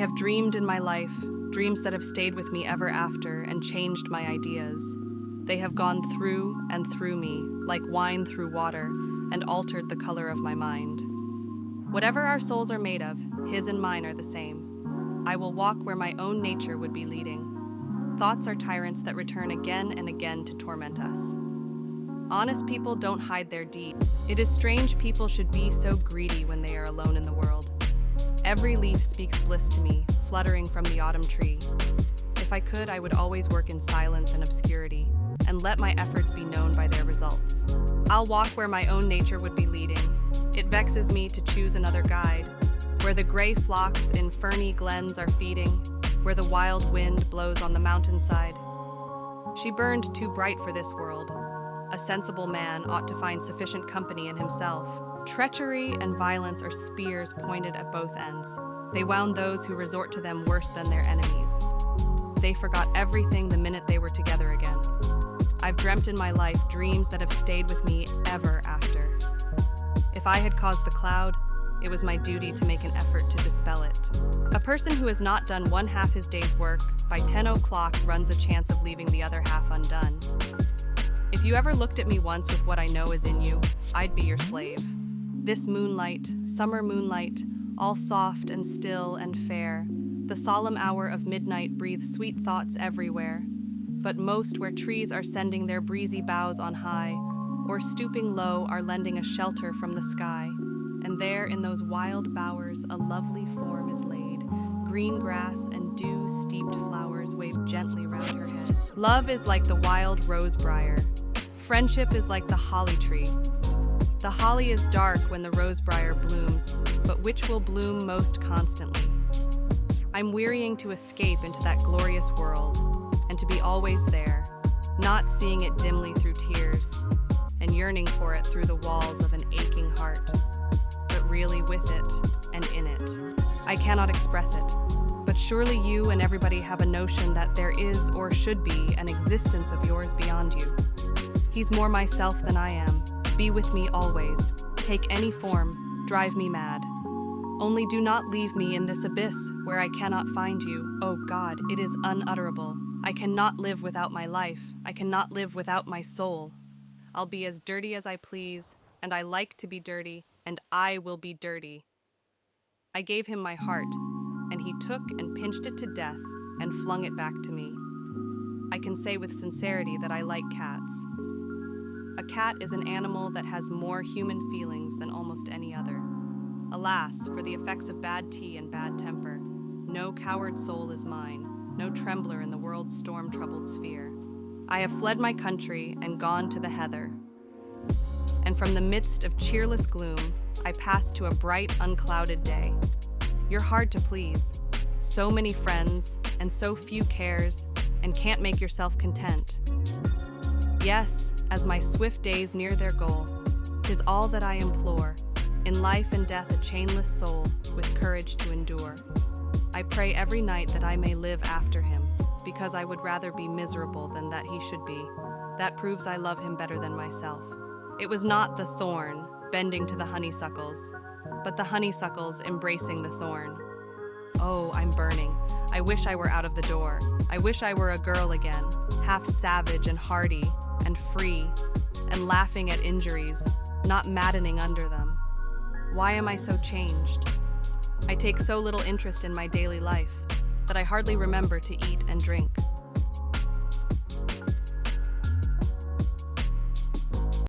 have dreamed in my life, dreams that have stayed with me ever after and changed my ideas. They have gone through and through me, like wine through water, and altered the color of my mind. Whatever our souls are made of, his and mine are the same. I will walk where my own nature would be leading. Thoughts are tyrants that return again and again to torment us. Honest people don't hide their deeds. It is strange people should be so greedy when they are alone in the world. Every leaf speaks bliss to me, fluttering from the autumn tree. If I could, I would always work in silence and obscurity, and let my efforts be known by their results. I'll walk where my own nature would be leading. It vexes me to choose another guide, where the gray flocks in ferny glens are feeding, where the wild wind blows on the mountainside. She burned too bright for this world. A sensible man ought to find sufficient company in himself. Treachery and violence are spears pointed at both ends. They wound those who resort to them worse than their enemies. They forgot everything the minute they were together again. I've dreamt in my life dreams that have stayed with me ever after. If I had caused the cloud, it was my duty to make an effort to dispel it. A person who has not done one half his day's work by 10 o'clock runs a chance of leaving the other half undone. If you ever looked at me once with what I know is in you, I'd be your slave. This moonlight, summer moonlight, all soft and still and fair, the solemn hour of midnight breathes sweet thoughts everywhere, but most where trees are sending their breezy boughs on high, or stooping low are lending a shelter from the sky, and there in those wild bowers a lovely form is laid, green grass and dew-steeped flowers wave gently round her head. Love is like the wild rosebriar. Friendship is like the holly tree. The holly is dark when the rosebriar blooms, but which will bloom most constantly? I'm wearying to escape into that glorious world, and to be always there, not seeing it dimly through tears, and yearning for it through the walls of an aching heart, but really with it and in it. I cannot express it, but surely you and everybody have a notion that there is or should be an existence of yours beyond you. He's more myself than I am. Be with me always. Take any form. Drive me mad. Only do not leave me in this abyss where I cannot find you. Oh God, it is unutterable. I cannot live without my life. I cannot live without my soul. I'll be as dirty as I please, and I like to be dirty, and I will be dirty. I gave him my heart, and he took and pinched it to death and flung it back to me. I can say with sincerity that I like cats. A cat is an animal that has more human feelings than almost any other. Alas, for the effects of bad tea and bad temper, no coward soul is mine, no trembler in the world's storm-troubled sphere. I have fled my country and gone to the heather. And from the midst of cheerless gloom, I pass to a bright, unclouded day. You're hard to please. So many friends, and so few cares, and can't make yourself content. Yes, as my swift days near their goal, 'tis all that I implore, in life and death a chainless soul, with courage to endure. I pray every night that I may live after him, because I would rather be miserable than that he should be. That proves I love him better than myself. It was not the thorn bending to the honeysuckles, but the honeysuckles embracing the thorn. Oh, I'm burning. I wish I were out of the door. I wish I were a girl again, half savage and hardy and free, and laughing at injuries, not maddening under them. Why am I so changed? I take so little interest in my daily life that I hardly remember to eat and drink.